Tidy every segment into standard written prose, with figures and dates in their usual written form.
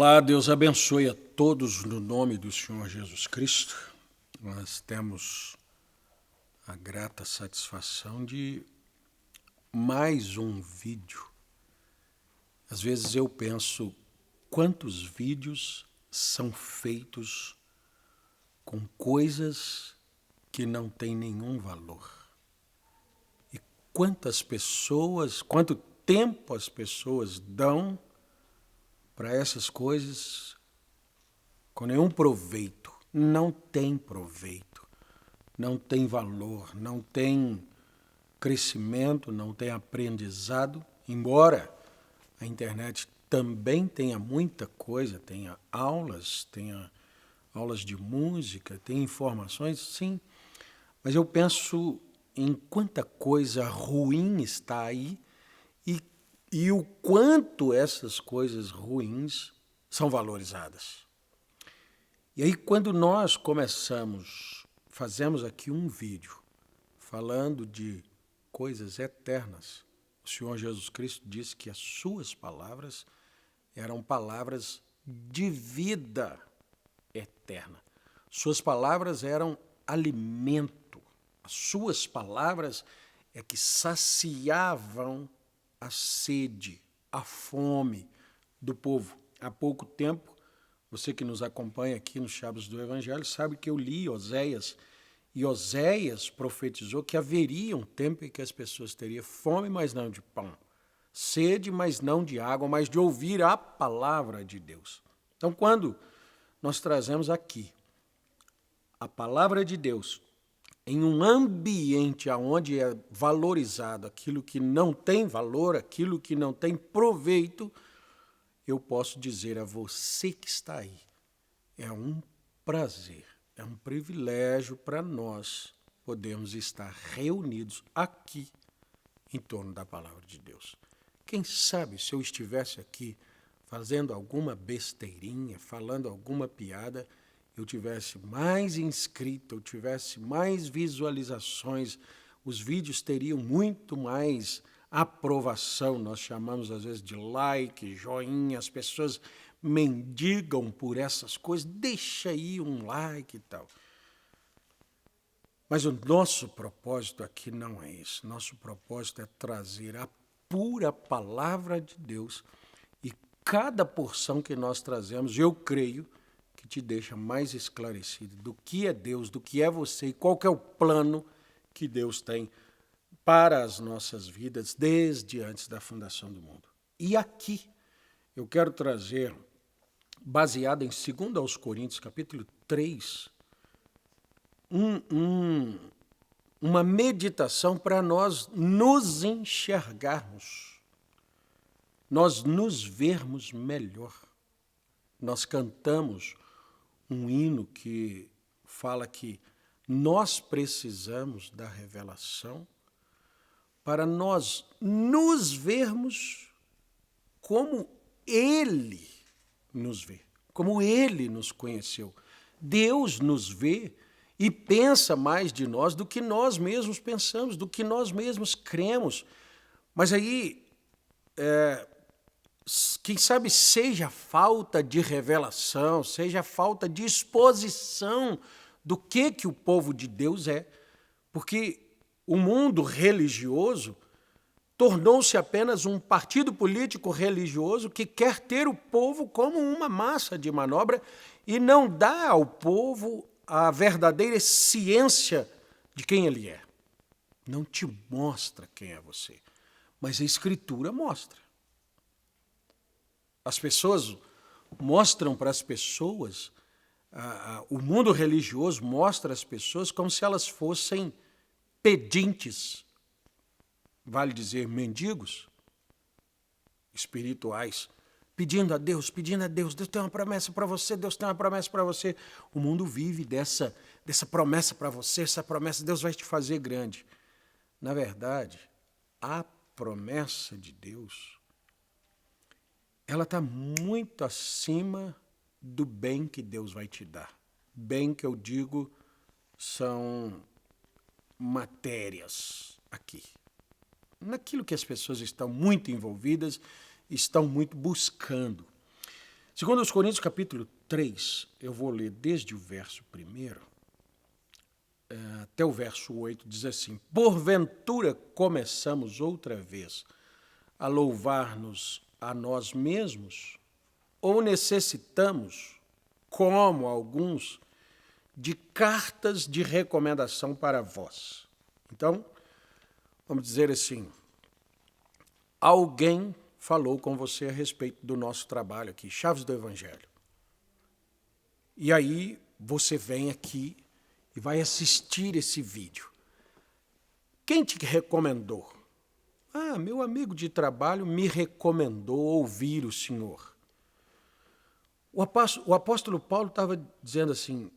Olá, Deus abençoe a todos no nome do Senhor Jesus Cristo. Nós temos a grata satisfação de mais um vídeo. Às vezes eu penso quantos vídeos são feitos com coisas que não têm nenhum valor. E quantas pessoas, quanto tempo as pessoas dão para essas coisas com nenhum proveito. Não tem proveito, não tem valor, não tem crescimento, não tem aprendizado, embora a internet também tenha muita coisa, tenha aulas de música, tem informações, sim, mas eu penso em quanta coisa ruim está aí e o quanto essas coisas ruins são valorizadas. E aí, quando nós fazemos aqui um vídeo falando de coisas eternas, o Senhor Jesus Cristo disse que as suas palavras eram palavras de vida eterna. Suas palavras eram alimento. As suas palavras é que saciavam a sede, a fome do povo. Há pouco tempo, você que nos acompanha aqui nos Chaves do Evangelho sabe que eu li Oséias, e Oséias profetizou que haveria um tempo em que as pessoas teriam fome, mas não de pão, sede, mas não de água, mas de ouvir a palavra de Deus. Então, quando nós trazemos aqui a palavra de Deus em um ambiente onde é valorizado aquilo que não tem valor, aquilo que não tem proveito, eu posso dizer a você que está aí, é um prazer, é um privilégio para nós podermos estar reunidos aqui em torno da palavra de Deus. Quem sabe se eu estivesse aqui fazendo alguma besteirinha, falando alguma piada, eu tivesse mais inscrito, eu tivesse mais visualizações, os vídeos teriam muito mais aprovação, nós chamamos às vezes de like, joinha, as pessoas mendigam por essas coisas, deixa aí um like e tal. Mas o nosso propósito aqui não é isso, nosso propósito é trazer a pura palavra de Deus e cada porção que nós trazemos, eu creio, que te deixa mais esclarecido do que é Deus, do que é você e qual que é o plano que Deus tem para as nossas vidas desde antes da fundação do mundo. E aqui eu quero trazer, baseado em 2 Coríntios, capítulo 3, uma meditação para nós nos enxergarmos, nós nos vermos melhor. Nós cantamos um hino que fala que nós precisamos da revelação para nós nos vermos como Ele nos vê, como Ele nos conheceu. Deus nos vê e pensa mais de nós do que nós mesmos pensamos, do que nós mesmos cremos. Mas aí, quem sabe seja falta de revelação, seja falta de exposição do que o povo de Deus é, porque o mundo religioso tornou-se apenas um partido político religioso que quer ter o povo como uma massa de manobra e não dá ao povo a verdadeira ciência de quem ele é. Não te mostra quem é você, mas a Escritura mostra. As pessoas mostram para as pessoas, o mundo religioso mostra às pessoas como se elas fossem pedintes, vale dizer mendigos espirituais, pedindo a Deus, Deus tem uma promessa para você, Deus tem uma promessa para você. O mundo vive dessa promessa para você, essa promessa, Deus vai te fazer grande. Na verdade, a promessa de Deus, ela está muito acima do bem que Deus vai te dar. Bem que eu digo são matérias aqui. Naquilo que as pessoas estão muito envolvidas, estão muito buscando. Segundo os Coríntios, capítulo 3, eu vou ler desde o verso 1 até o verso 8, diz assim: porventura começamos outra vez a louvar-nos a nós mesmos, ou necessitamos, como alguns, de cartas de recomendação para vós? Então, vamos dizer assim, alguém falou com você a respeito do nosso trabalho aqui, Chaves do Evangelho. E aí você vem aqui e vai assistir esse vídeo. Quem te recomendou? Ah, meu amigo de trabalho me recomendou ouvir o Senhor. O apóstolo Paulo estava dizendo assim,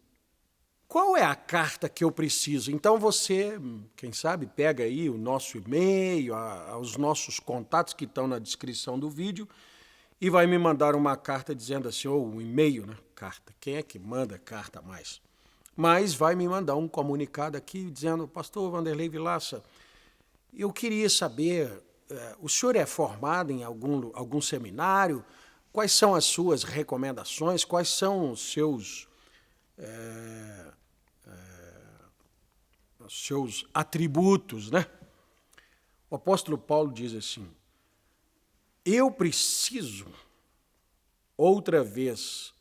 qual é a carta que eu preciso? Então você, quem sabe, pega aí o nosso e-mail, os nossos contatos que estão na descrição do vídeo e vai me mandar uma carta dizendo assim, ou um e-mail, né? Carta. Quem é que manda carta mais? Mas vai me mandar um comunicado aqui dizendo, pastor Vanderlei Vilaça, eu queria saber, o senhor é formado em algum seminário? Quais são as suas recomendações? Quais são os seus atributos, né? O apóstolo Paulo diz assim, eu preciso, outra vez,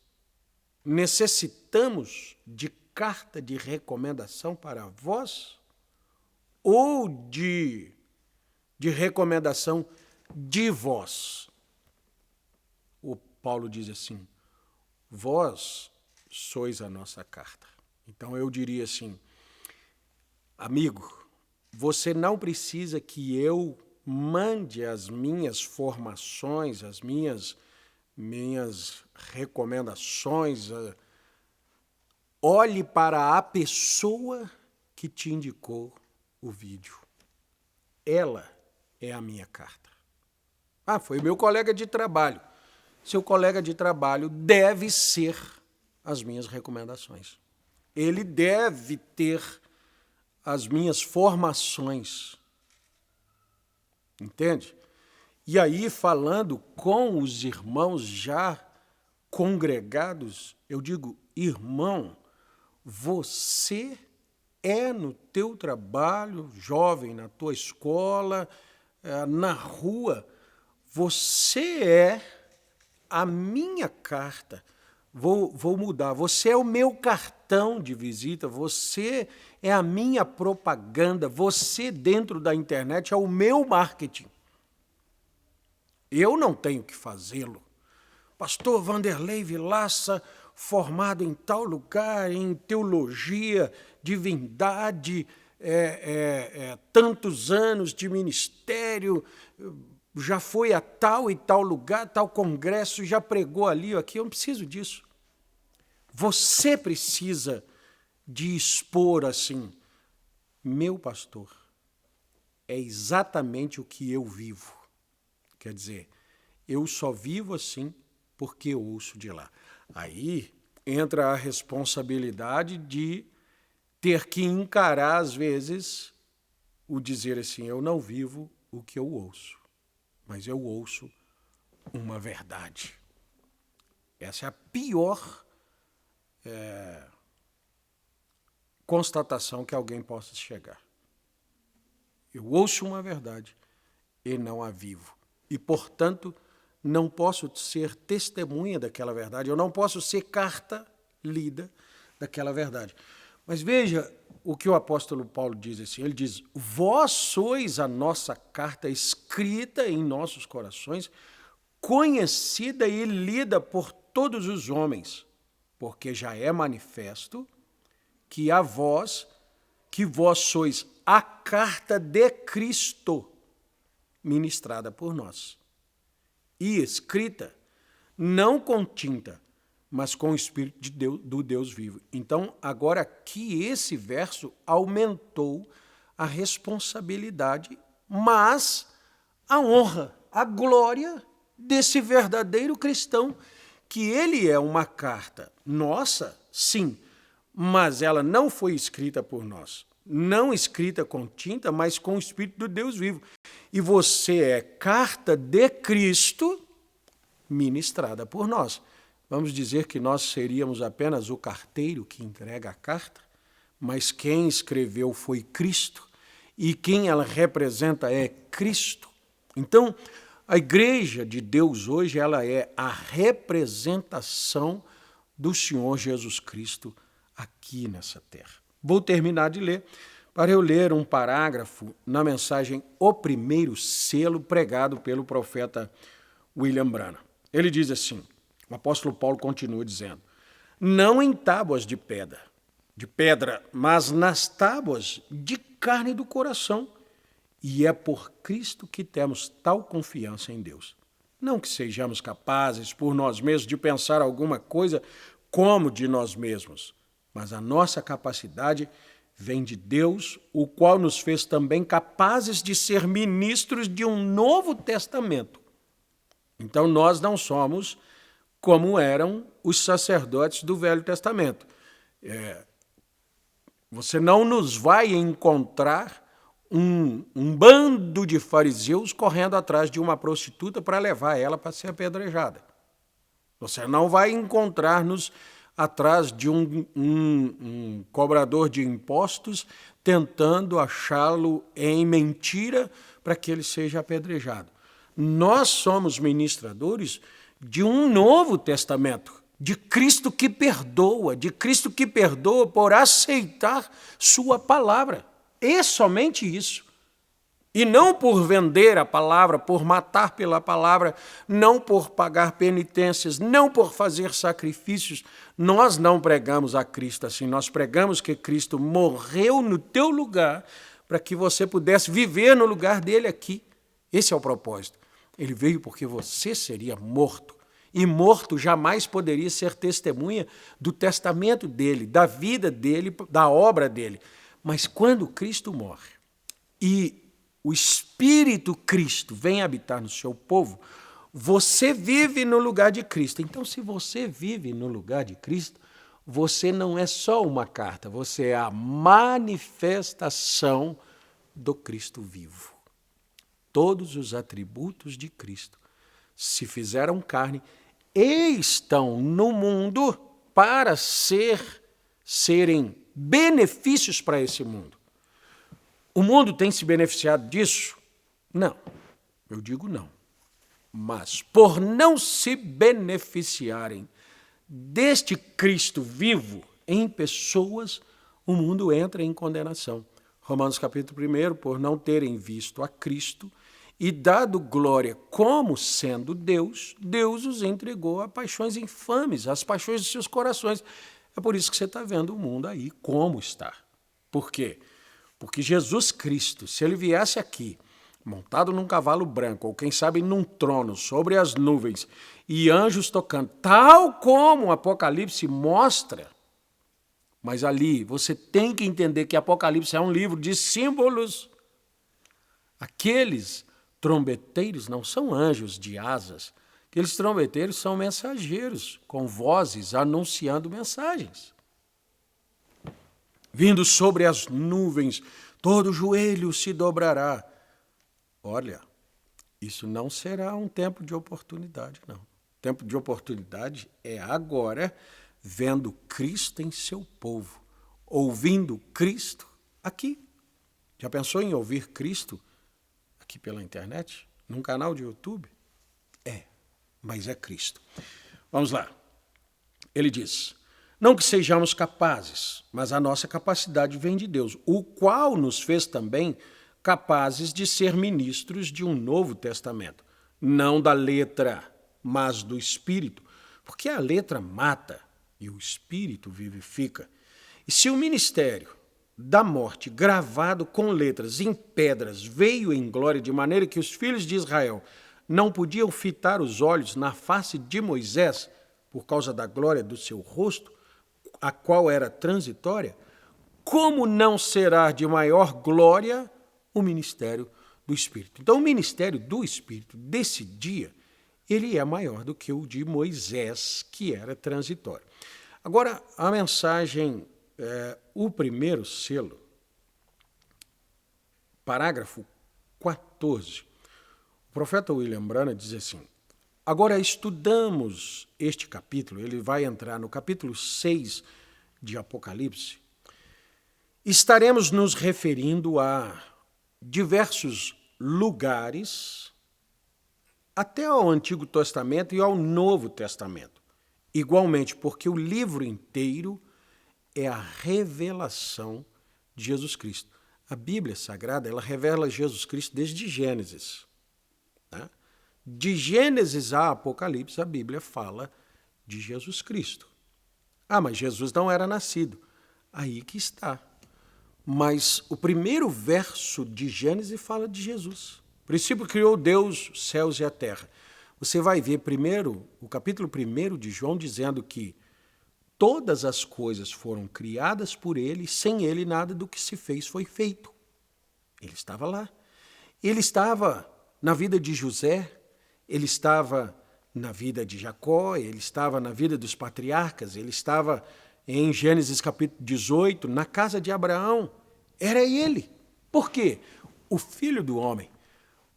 necessitamos de carta de recomendação para vós ou de recomendação de vós? O Paulo diz assim, vós sois a nossa carta. Então eu diria assim, amigo, você não precisa que eu mande as minhas formações, as minhas recomendações. Olhe para a pessoa que te indicou o vídeo. Ela é a minha carta. Ah, foi meu colega de trabalho. Seu colega de trabalho deve ser as minhas recomendações. Ele deve ter as minhas formações. Entende? E aí, falando com os irmãos já congregados, eu digo, irmão, você é no teu trabalho, jovem, na tua escola, na rua, você é a minha carta. Vou mudar. Você é o meu cartão de visita, você é a minha propaganda, você dentro da internet é o meu marketing. Eu não tenho que fazê-lo. Pastor Vanderlei Vilaça, formado em tal lugar, em teologia, divindade, tantos anos de ministério, já foi a tal e tal lugar, tal congresso, já pregou ali ou aqui, eu não preciso disso. Você precisa de expor assim, meu pastor, é exatamente o que eu vivo. Quer dizer, eu só vivo assim porque eu ouço de lá. Aí entra a responsabilidade de ter que encarar, às vezes, o dizer assim, eu não vivo o que eu ouço, mas eu ouço uma verdade. Essa é a pior constatação que alguém possa chegar. Eu ouço uma verdade e não a vivo. E, portanto, não posso ser testemunha daquela verdade, eu não posso ser carta lida daquela verdade. Mas veja o que o apóstolo Paulo diz assim, ele diz, vós sois a nossa carta escrita em nossos corações, conhecida e lida por todos os homens, porque já é manifesto que vós sois a carta de Cristo, ministrada por nós, e escrita, não com tinta, mas com o Espírito de Deus, do Deus vivo. Então, agora aqui esse verso aumentou a responsabilidade, mas a honra, a glória desse verdadeiro cristão, que ele é uma carta nossa, sim, mas ela não foi escrita por nós. Não escrita com tinta, mas com o Espírito do Deus vivo. E você é carta de Cristo ministrada por nós. Vamos dizer que nós seríamos apenas o carteiro que entrega a carta, mas quem escreveu foi Cristo e quem ela representa é Cristo. Então, a igreja de Deus hoje, ela é a representação do Senhor Jesus Cristo aqui nessa terra. Vou terminar de ler, para eu ler um parágrafo na mensagem O Primeiro Selo, pregado pelo profeta William Branham. Ele diz assim, o apóstolo Paulo continua dizendo, não em tábuas de pedra, mas nas tábuas de carne do coração. E é por Cristo que temos tal confiança em Deus. Não que sejamos capazes por nós mesmos de pensar alguma coisa como de nós mesmos, mas a nossa capacidade vem de Deus, o qual nos fez também capazes de ser ministros de um novo testamento. Então nós não somos como eram os sacerdotes do Velho Testamento. Você não nos vai encontrar um bando de fariseus correndo atrás de uma prostituta para levar ela para ser apedrejada. Você não vai encontrar-nos atrás de um cobrador de impostos tentando achá-lo em mentira para que ele seja apedrejado. Nós somos ministradores de um novo testamento, de Cristo que perdoa por aceitar sua palavra. E somente isso. E não por vender a palavra, por matar pela palavra, não por pagar penitências, não por fazer sacrifícios. Nós não pregamos a Cristo assim, nós pregamos que Cristo morreu no teu lugar para que você pudesse viver no lugar dele aqui. Esse é o propósito. Ele veio porque você seria morto. E morto jamais poderia ser testemunha do testamento dele, da vida dele, da obra dele. Mas quando Cristo morre e o Espírito Cristo vem habitar no seu povo, você vive no lugar de Cristo. Então, se você vive no lugar de Cristo, você não é só uma carta, você é a manifestação do Cristo vivo. Todos os atributos de Cristo se fizeram carne e estão no mundo para serem benefícios para esse mundo. O mundo tem se beneficiado disso? Não, eu digo não. Mas por não se beneficiarem deste Cristo vivo em pessoas, o mundo entra em condenação. Romanos capítulo 1, por não terem visto a Cristo e dado glória como sendo Deus, Deus os entregou a paixões infames, às paixões de seus corações. É por isso que você está vendo o mundo aí como está. Por quê? Porque Jesus Cristo, se ele viesse aqui, montado num cavalo branco, ou quem sabe num trono, sobre as nuvens, e anjos tocando, tal como o Apocalipse mostra, mas ali você tem que entender que Apocalipse é um livro de símbolos. Aqueles trombeteiros não são anjos de asas, aqueles trombeteiros são mensageiros, com vozes anunciando mensagens. Vindo sobre as nuvens, todo joelho se dobrará. Olha, isso não será um tempo de oportunidade, não. O tempo de oportunidade é agora, vendo Cristo em seu povo, ouvindo Cristo aqui. Já pensou em ouvir Cristo aqui pela internet? Num canal de YouTube? Mas é Cristo. Vamos lá. Ele diz, não que sejamos capazes, mas a nossa capacidade vem de Deus, o qual nos fez também capazes de ser ministros de um novo testamento. Não da letra, mas do Espírito, porque a letra mata e o Espírito vivifica. E se o ministério da morte, gravado com letras em pedras, veio em glória, de maneira que os filhos de Israel não podiam fitar os olhos na face de Moisés, por causa da glória do seu rosto, a qual era transitória, como não será de maior glória o ministério do Espírito? Então, o ministério do Espírito, desse dia, ele é maior do que o de Moisés, que era transitório. Agora, a mensagem, o primeiro selo, parágrafo 14, o profeta William Branham diz assim, Agora, estudamos este capítulo, ele vai entrar no capítulo 6 de Apocalipse. Estaremos nos referindo a diversos lugares, até ao Antigo Testamento e ao Novo Testamento. Igualmente, porque o livro inteiro é a revelação de Jesus Cristo. A Bíblia Sagrada, ela revela Jesus Cristo desde Gênesis. Né? De Gênesis a Apocalipse, a Bíblia fala de Jesus Cristo. Ah, mas Jesus não era nascido. Aí que está. Mas o primeiro verso de Gênesis fala de Jesus. O princípio criou Deus os céus e a terra. Você vai ver primeiro, o capítulo 1 de João, dizendo que todas as coisas foram criadas por ele, sem ele nada do que se fez foi feito. Ele estava lá. Ele estava na vida de José, ele estava na vida de Jacó, ele estava na vida dos patriarcas, ele estava em Gênesis capítulo 18, na casa de Abraão. Era ele. Por quê? O Filho do Homem.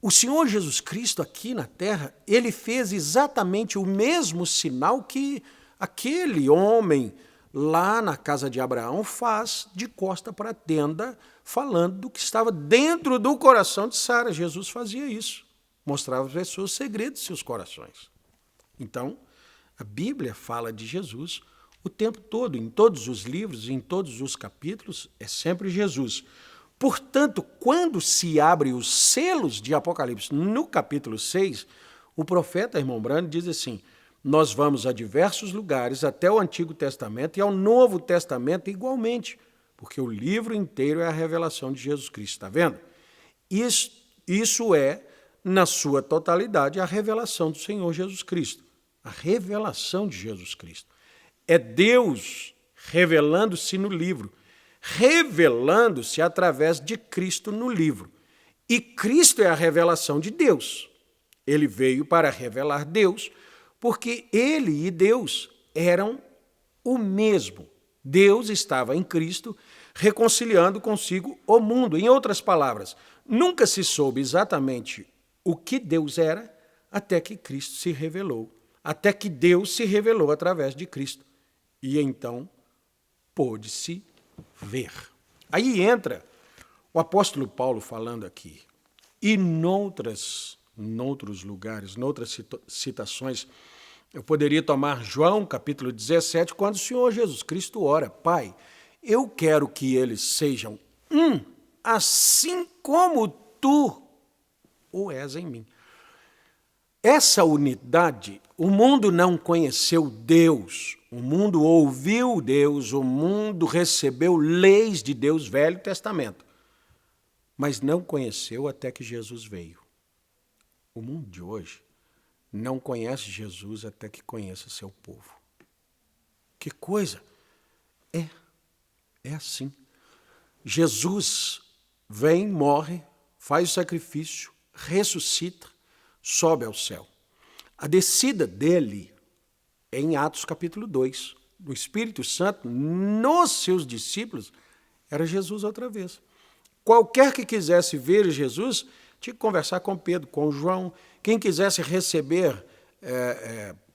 O Senhor Jesus Cristo aqui na terra, ele fez exatamente o mesmo sinal que aquele homem lá na casa de Abraão faz de costa para a tenda, falando do que estava dentro do coração de Sara. Jesus fazia isso. Mostrava às pessoas os segredos de seus corações. Então, a Bíblia fala de Jesus o tempo todo, em todos os livros, em todos os capítulos, é sempre Jesus. Portanto, quando se abre os selos de Apocalipse, no capítulo 6, o profeta, irmão Brando, diz assim: nós vamos a diversos lugares, até o Antigo Testamento e ao Novo Testamento igualmente, porque o livro inteiro é a revelação de Jesus Cristo, está vendo? Isso é, na sua totalidade, a revelação do Senhor Jesus Cristo. A revelação de Jesus Cristo. É Deus revelando-se no livro, revelando-se através de Cristo no livro. E Cristo é a revelação de Deus. Ele veio para revelar Deus, porque ele e Deus eram o mesmo. Deus estava em Cristo, reconciliando consigo o mundo. Em outras palavras, nunca se soube exatamente o que Deus era, até que Cristo se revelou. Até que Deus se revelou através de Cristo. E então pôde-se ver. Aí entra o apóstolo Paulo falando aqui. E noutros lugares, noutras citações, eu poderia tomar João, capítulo 17, quando o Senhor Jesus Cristo ora: Pai, eu quero que eles sejam um, assim como tu o és em mim. Essa unidade, o mundo não conheceu Deus, o mundo ouviu Deus, o mundo recebeu leis de Deus, Velho Testamento, mas não conheceu até que Jesus veio. O mundo de hoje não conhece Jesus até que conheça seu povo. Que coisa! É assim. Jesus vem, morre, faz o sacrifício, ressuscita, sobe ao céu. A descida dele é em Atos capítulo 2. O Espírito Santo, nos seus discípulos, era Jesus outra vez. Qualquer que quisesse ver Jesus, tinha que conversar com Pedro, com João. Quem quisesse receber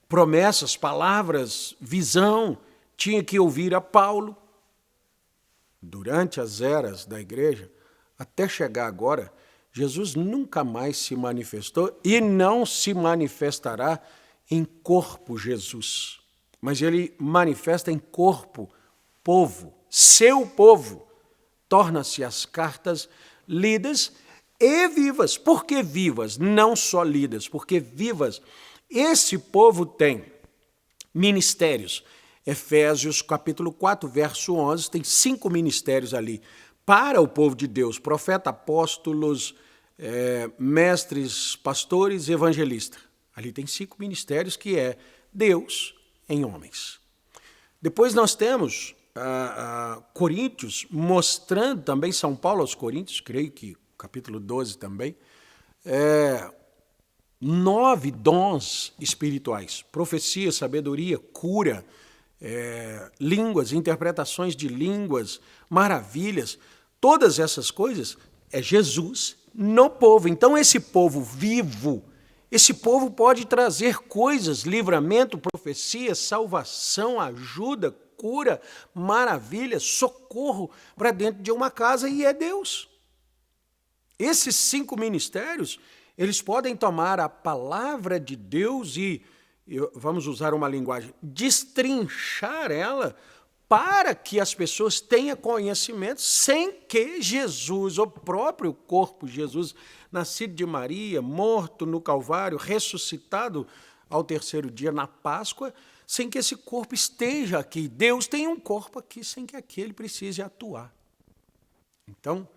promessas, palavras, visão, tinha que ouvir a Paulo. Durante as eras da igreja, até chegar agora, Jesus nunca mais se manifestou e não se manifestará em corpo Jesus. Mas ele manifesta em corpo, povo, seu povo. Torna-se as cartas lidas e vivas. Por que vivas? Não só lidas, porque vivas. Esse povo tem ministérios. Efésios capítulo 4, verso 11, tem 5 ministérios ali para o povo de Deus: profeta, apóstolos, mestres, pastores e evangelistas. Ali tem 5 ministérios que é Deus em homens. Depois nós temos Coríntios, mostrando também, São Paulo aos Coríntios, creio que capítulo 12 também, 9 dons espirituais: profecia, sabedoria, cura, línguas, interpretações de línguas, maravilhas. Todas essas coisas é Jesus no povo. Então esse povo vivo, Esse povo pode trazer coisas, livramento, profecia, salvação, ajuda, cura, maravilha, socorro para dentro de uma casa, e é Deus. Esses 5 ministérios, eles podem tomar a palavra de Deus e, vamos usar uma linguagem, destrinchar ela para que as pessoas tenham conhecimento sem que Jesus, o próprio corpo Jesus, nascido de Maria, morto no Calvário, ressuscitado ao 3º dia na Páscoa, sem que esse corpo esteja aqui. Deus tem um corpo aqui sem que aquele precise atuar. Então,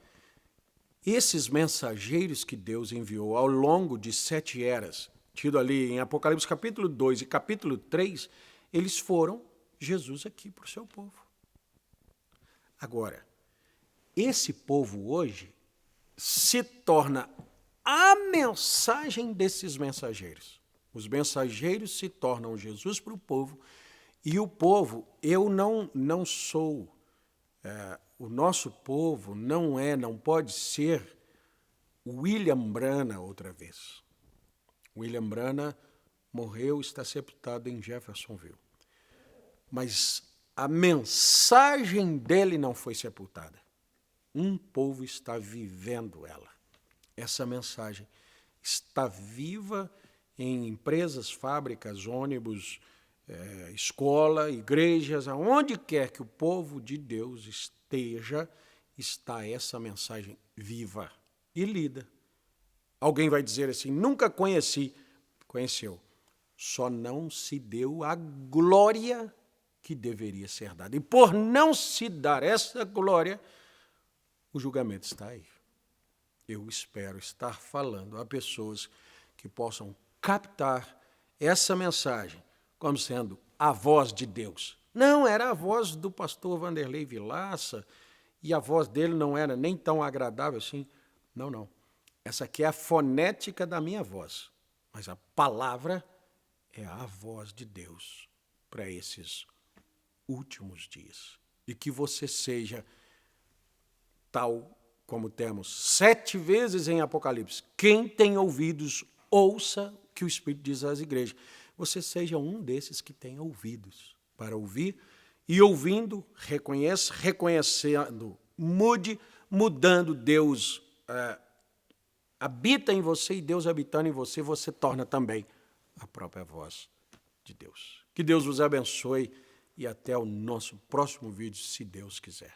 esses mensageiros que Deus enviou ao longo de 7 eras, tido ali em Apocalipse capítulo 2 e capítulo 3, eles foram Jesus aqui para o seu povo. Agora, esse povo hoje se torna a mensagem desses mensageiros. Os mensageiros se tornam Jesus para o povo, e o povo, eu não sou, o nosso povo não pode ser William Branham outra vez. William Branham morreu, está sepultado em Jeffersonville. Mas a mensagem dele não foi sepultada. Um povo está vivendo ela. Essa mensagem está viva em empresas, fábricas, ônibus, escola, igrejas, aonde quer que o povo de Deus esteja, está essa mensagem viva e lida. Alguém vai dizer assim, nunca conheci. Conheceu. Só não se deu a glória que deveria ser dada. E por não se dar essa glória, o julgamento está aí. Eu espero estar falando a pessoas que possam captar essa mensagem como sendo a voz de Deus. Não era a voz do pastor Vanderlei Vilaça, e a voz dele não era nem tão agradável assim. Não. Essa aqui é a fonética da minha voz. Mas a palavra é a voz de Deus para esses últimos dias. E que você seja tal como temos 7 vezes em Apocalipse. Quem tem ouvidos, ouça o que o Espírito diz às igrejas. Você seja um desses que tem ouvidos para ouvir, e ouvindo, reconhecendo, mudando, Deus habita em você, e Deus habitando em você, você torna também a própria voz de Deus. Que Deus vos abençoe e até o nosso próximo vídeo, se Deus quiser.